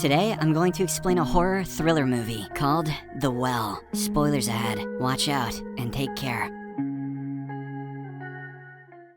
Today, I'm going to explain a horror thriller movie called The Well. Spoilers ahead. Watch out and take care.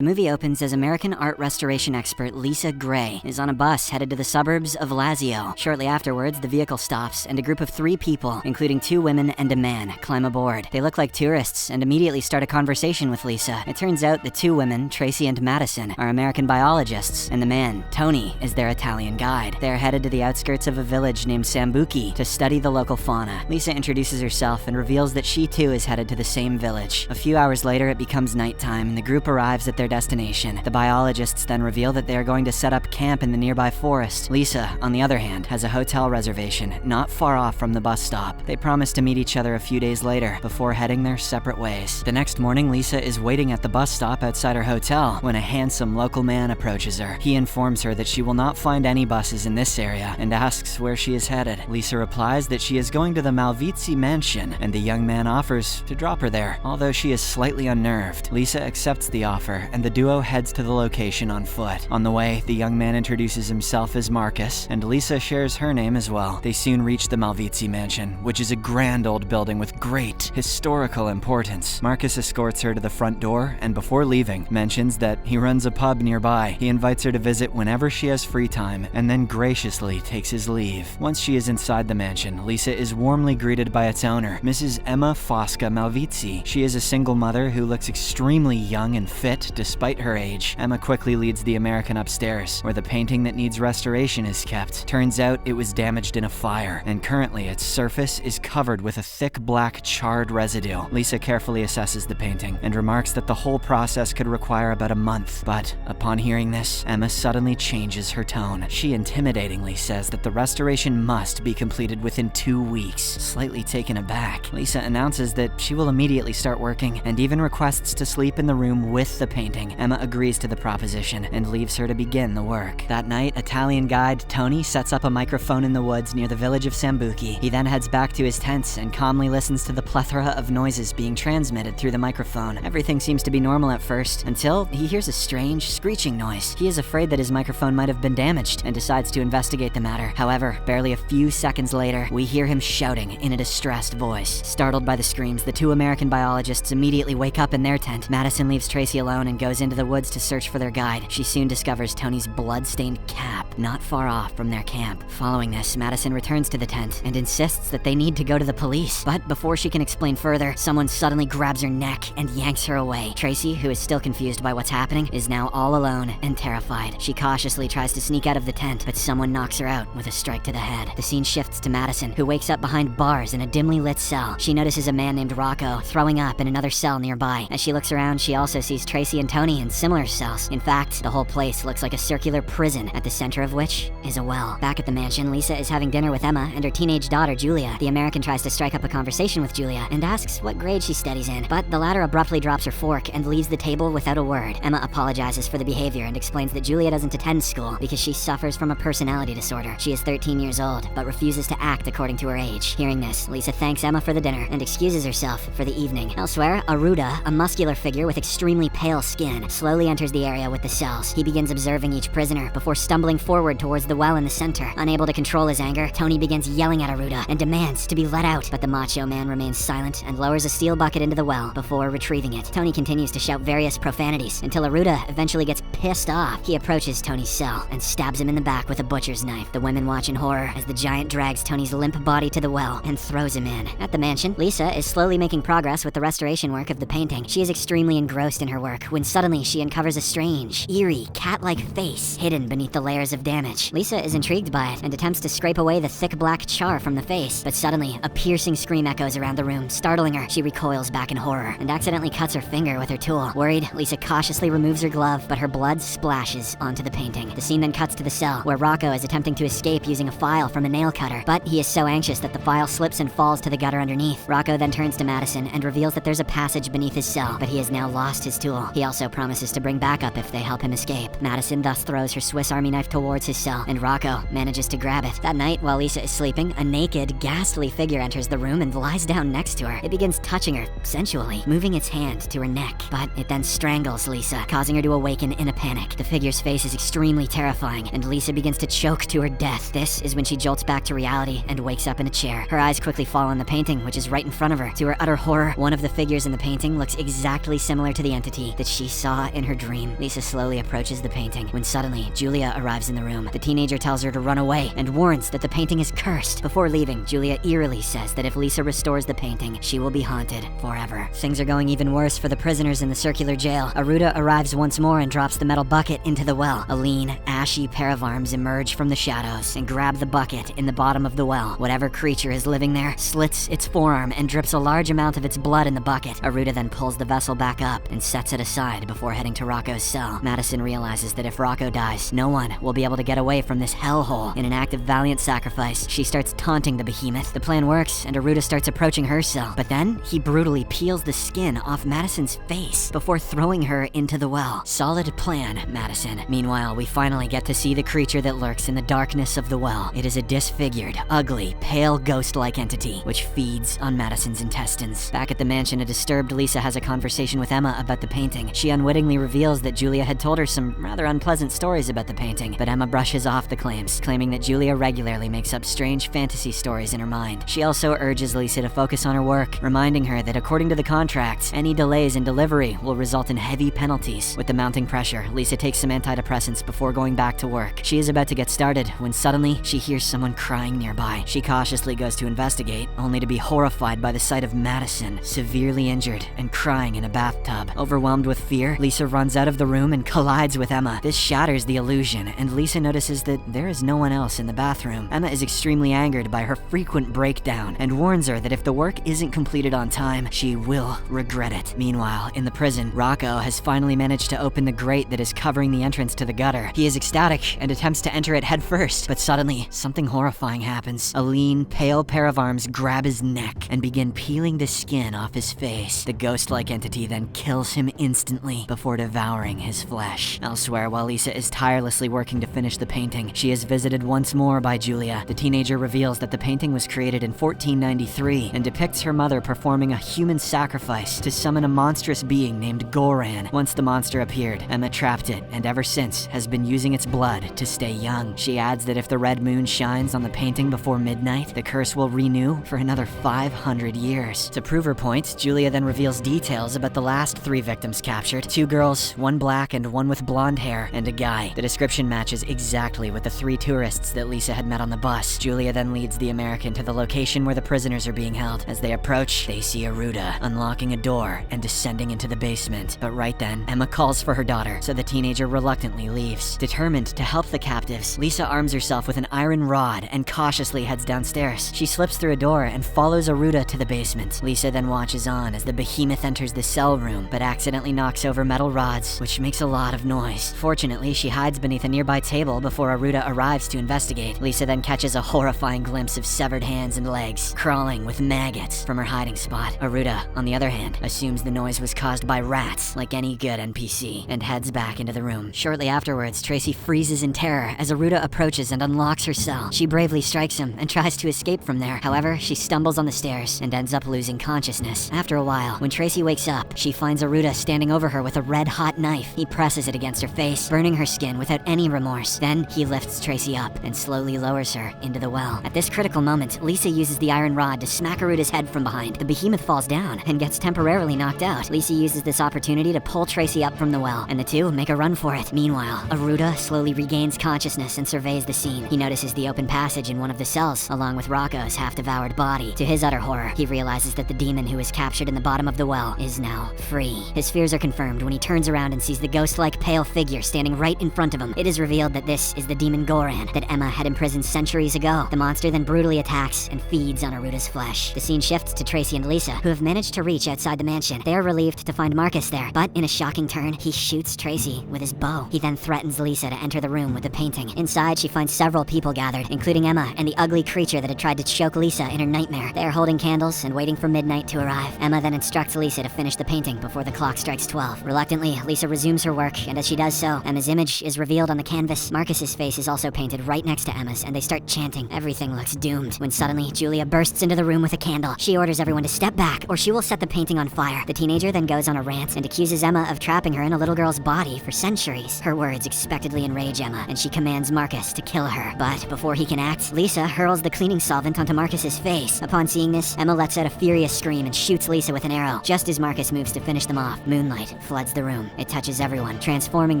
The movie opens as American art restoration expert Lisa Gray is on a bus headed to the suburbs of Lazio. Shortly afterwards, the vehicle stops and a group of 3 people, including 2 women and a man, climb aboard. They look like tourists and immediately start a conversation with Lisa. It turns out the 2 women, Tracy and Madison, are American biologists, and the man, Tony, is their Italian guide. They are headed to the outskirts of a village named Sambuchi to study the local fauna. Lisa introduces herself and reveals that she too is headed to the same village. A few hours later, it becomes nighttime and the group arrives at their destination. The biologists then reveal that they are going to set up camp in the nearby forest. Lisa, on the other hand, has a hotel reservation not far off from the bus stop. They promise to meet each other a few days later before heading their separate ways. The next morning, Lisa is waiting at the bus stop outside her hotel when a handsome local man approaches her. He informs her that she will not find any buses in this area and asks where she is headed. Lisa replies that she is going to the Malvezzi mansion, and the young man offers to drop her there, although she is slightly unnerved. Lisa accepts the offer, and the duo heads to the location on foot. On the way, the young man introduces himself as Marcus, and Lisa shares her name as well. They soon reach the Malvezzi mansion, which is a grand old building with great historical importance. Marcus escorts her to the front door, and before leaving, mentions that he runs a pub nearby. He invites her to visit whenever she has free time, and then graciously takes his leave. Once she is inside the mansion, Lisa is warmly greeted by its owner, Mrs. Emma Fosca Malvezzi. She is a single mother who looks extremely young and fit despite her age. Emma quickly leads the American upstairs, where the painting that needs restoration is kept. Turns out it was damaged in a fire, and currently its surface is covered with a thick black charred residue. Lisa carefully assesses the painting and remarks that the whole process could require about a month. But upon hearing this, Emma suddenly changes her tone. She intimidatingly says that the restoration must be completed within 2 weeks. Slightly taken aback, Lisa announces that she will immediately start working and even requests to sleep in the room with the painting. Emma agrees to the proposition and leaves her to begin the work. That night, Italian guide Tony sets up a microphone in the woods near the village of Sambuchi. He then heads back to his tents and calmly listens to the plethora of noises being transmitted through the microphone. Everything seems to be normal at first, until he hears a strange screeching noise. He is afraid that his microphone might have been damaged and decides to investigate the matter. However, barely a few seconds later, we hear him shouting in a distressed voice. Startled by the screams, the 2 American biologists immediately wake up in their tent. Madison leaves Tracy alone and goes into the woods to search for their guide. She soon discovers Tony's blood-stained cap not far off from their camp. Following this, Madison returns to the tent and insists that they need to go to the police. But before she can explain further, someone suddenly grabs her neck and yanks her away. Tracy, who is still confused by what's happening, is now all alone and terrified. She cautiously tries to sneak out of the tent, but someone knocks her out with a strike to the head. The scene shifts to Madison, who wakes up behind bars in a dimly lit cell. She notices a man named Rocco throwing up in another cell nearby. As she looks around, she also sees Tracy and Tony in similar cells. In fact, the whole place looks like a circular prison, at the center of which is a well. Back at the mansion, Lisa is having dinner with Emma and her teenage daughter, Julia. The American tries to strike up a conversation with Julia and asks what grade she studies in, but the latter abruptly drops her fork and leaves the table without a word. Emma apologizes for the behavior and explains that Julia doesn't attend school because she suffers from a personality disorder. She is 13 years old, but refuses to act according to her age. Hearing this, Lisa thanks Emma for the dinner and excuses herself for the evening. Elsewhere, Aruda, a muscular figure with extremely pale skin, slowly enters the area with the cells. He begins observing each prisoner before stumbling forward towards the well in the center. Unable to control his anger, Tony begins yelling at Aruda and demands to be let out, but the macho man remains silent and lowers a steel bucket into the well before retrieving it. Tony continues to shout various profanities until Aruda eventually gets pissed off. He approaches Tony's cell and stabs him in the back with a butcher's knife. The women watch in horror as the giant drags Tony's limp body to the well and throws him in. At the mansion, Lisa is slowly making progress with the restoration work of the painting. She is extremely engrossed in her work when suddenly she uncovers a strange, eerie, cat-like face hidden beneath the layers of damage. Lisa is intrigued by it and attempts to scrape away the thick black char from the face, but suddenly a piercing scream echoes around the room, startling her. She recoils back in horror and accidentally cuts her finger with her tool. Worried, Lisa cautiously removes her glove, but her blood splashes onto the painting. The scene then cuts to the cell, where Rocco is attempting to escape using a file from a nail cutter, but he is so anxious that the file slips and falls to the gutter underneath. Rocco then turns to Madison and reveals that there's a passage beneath his cell, but he has now lost his tool. He also also promises to bring backup if they help him escape. Madison thus throws her Swiss Army knife towards his cell, and Rocco manages to grab it. That night, while Lisa is sleeping, a naked, ghastly figure enters the room and lies down next to her. It begins touching her sensually, moving its hand to her neck, but it then strangles Lisa, causing her to awaken in a panic. The figure's face is extremely terrifying, and Lisa begins to choke to her death. This is when she jolts back to reality and wakes up in a chair. Her eyes quickly fall on the painting, which is right in front of her. To her utter horror, one of the figures in the painting looks exactly similar to the entity that she saw in her dream. Lisa slowly approaches the painting when suddenly Julia arrives in the room. The teenager tells her to run away and warns that the painting is cursed. Before leaving, Julia eerily says that if Lisa restores the painting, she will be haunted forever. Things are going even worse for the prisoners in the circular jail. Aruda arrives once more and drops the metal bucket into the well. A lean, ashy pair of arms emerge from the shadows and grab the bucket in the bottom of the well. Whatever creature is living there slits its forearm and drips a large amount of its blood in the bucket. Aruda then pulls the vessel back up and sets it aside before heading to Rocco's cell. Madison realizes that if Rocco dies, no one will be able to get away from this hellhole. In an act of valiant sacrifice, she starts taunting the behemoth. The plan works, and Aruda starts approaching her cell, but then he brutally peels the skin off Madison's face before throwing her into the well. Solid plan, Madison. Meanwhile, we finally get to see the creature that lurks in the darkness of the well. It is a disfigured, ugly, pale ghost-like entity which feeds on Madison's intestines. Back at the mansion, a disturbed Lisa has a conversation with Emma about the painting. She unwittingly reveals that Julia had told her some rather unpleasant stories about the painting, but Emma brushes off the claims, claiming that Julia regularly makes up strange fantasy stories in her mind. She also urges Lisa to focus on her work, reminding her that according to the contracts, any delays in delivery will result in heavy penalties. With the mounting pressure, Lisa takes some antidepressants before going back to work. She is about to get started when suddenly she hears someone crying nearby. She cautiously goes to investigate, only to be horrified by the sight of Madison, severely injured and crying in a bathtub. Overwhelmed with fear, Lisa runs out of the room and collides with Emma. This shatters the illusion, and Lisa notices that there is no one else in the bathroom. Emma is extremely angered by her frequent breakdown and warns her that if the work isn't completed on time, she will regret it. Meanwhile, in the prison, Rocco has finally managed to open the grate that is covering the entrance to the gutter. He is ecstatic and attempts to enter it head first, but suddenly, something horrifying happens. A lean, pale pair of arms grab his neck and begin peeling the skin off his face. The ghost-like entity then kills him instantly before devouring his flesh. Elsewhere, while Lisa is tirelessly working to finish the painting, she is visited once more by Julia. The teenager reveals that the painting was created in 1493 and depicts her mother performing a human sacrifice to summon a monstrous being named Goran. Once the monster appeared, Emma trapped it and ever since has been using its blood to stay young. She adds that if the red moon shines on the painting before midnight, the curse will renew for another 500 years. To prove her point, Julia then reveals details about the last 3 victims captured: 2 girls, 1 black and 1 with blonde hair, and a guy. The description matches exactly with the 3 tourists that Lisa had met on the bus. Julia then leads the American to the location where the prisoners are being held. As they approach, they see Aruda unlocking a door and descending into the basement. But right then, Emma calls for her daughter, so the teenager reluctantly leaves. Determined to help the captives, Lisa arms herself with an iron rod and cautiously heads downstairs. She slips through a door and follows Aruda to the basement. Lisa then watches on as the behemoth enters the cell room, but accidentally knocks over metal rods, which makes a lot of noise. Fortunately, she hides beneath a nearby table before Aruda arrives to investigate. Lisa then catches a horrifying glimpse of severed hands and legs, crawling with maggots from her hiding spot. Aruda, on the other hand, assumes the noise was caused by rats, like any good NPC, and heads back into the room. Shortly afterwards, Tracy freezes in terror as Aruda approaches and unlocks her cell. She bravely strikes him and tries to escape from there. However, she stumbles on the stairs and ends up losing consciousness. After a while, when Tracy wakes up, she finds Aruda standing over her with a red-hot knife. He presses it against her face, burning her skin without any remorse. Then, he lifts Tracy up and slowly lowers her into the well. At this critical moment, Lisa uses the iron rod to smack Aruda's head from behind. The behemoth falls down and gets temporarily knocked out. Lisa uses this opportunity to pull Tracy up from the well, and the two make a run for it. Meanwhile, Aruda slowly regains consciousness and surveys the scene. He notices the open passage in one of the cells, along with Rocco's half-devoured body. To his utter horror, he realizes that the demon who was captured in the bottom of the well is now free. His fears are confirmed when he turns around and sees the ghost-like pale figure standing right in front of him. It is revealed that this is the demon Goran that Emma had imprisoned centuries ago. The monster then brutally attacks and feeds on Aruda's flesh. The scene shifts to Tracy and Lisa, who have managed to reach outside the mansion. They are relieved to find Marcus there, but in a shocking turn, he shoots Tracy with his bow. He then threatens Lisa to enter the room with the painting. Inside, she finds several people gathered, including Emma and the ugly creature that had tried to choke Lisa in her nightmare. They are holding candles and waiting for midnight to arrive. Emma then instructs Lisa to finish the painting before the clock strikes 12. resolve. Reluctantly, Lisa resumes her work, and as she does so, Emma's image is revealed on the canvas. Marcus's face is also painted right next to Emma's, and they start chanting. Everything looks doomed, when suddenly, Julia bursts into the room with a candle. She orders everyone to step back, or she will set the painting on fire. The teenager then goes on a rant and accuses Emma of trapping her in a little girl's body for centuries. Her words expectedly enrage Emma, and she commands Marcus to kill her. But before he can act, Lisa hurls the cleaning solvent onto Marcus's face. Upon seeing this, Emma lets out a furious scream and shoots Lisa with an arrow. Just as Marcus moves to finish them off, moonlight floods the room. It touches everyone, transforming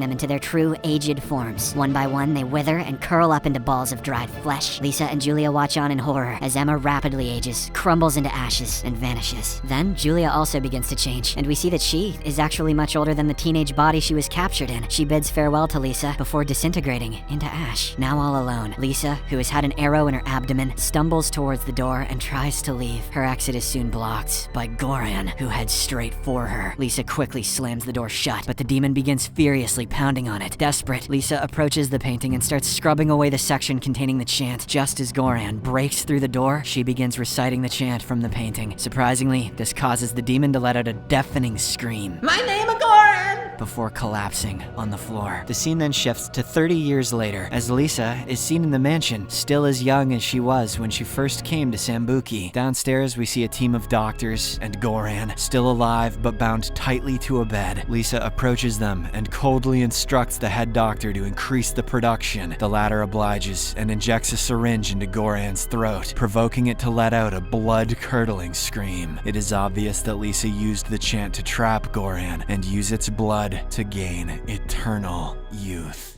them into their true aged forms. One by one, they wither and curl up into balls of dried flesh. Lisa and Julia watch on in horror as Emma rapidly ages, crumbles into ashes, and vanishes. Then, Julia also begins to change, and we see that she is actually much older than the teenage body she was captured in. She bids farewell to Lisa before disintegrating into ash. Now all alone, Lisa, who has had an arrow in her abdomen, stumbles towards the door and tries to leave. Her exit is soon blocked by Goran, who heads straight for her. Lisa quickly slams the door shut, but the demon begins furiously pounding on it. Desperate, Lisa approaches the painting and starts scrubbing away the section containing the chant. Just as Goran breaks through the door, she begins reciting the chant from the painting. Surprisingly, this causes the demon to let out a deafening scream. My name is Goran! Before collapsing on the floor. The scene then shifts to 30 years later, as Lisa is seen in the mansion, still as young as she was when she first came to Sambuki. Downstairs, we see a team of doctors and Goran, still alive but bound tightly to a bed. Lisa approaches them and coldly instructs the head doctor to increase the production. The latter obliges and injects a syringe into Goran's throat, provoking it to let out a blood-curdling scream. It is obvious that Lisa used the chant to trap Goran and use its blood to gain eternal youth.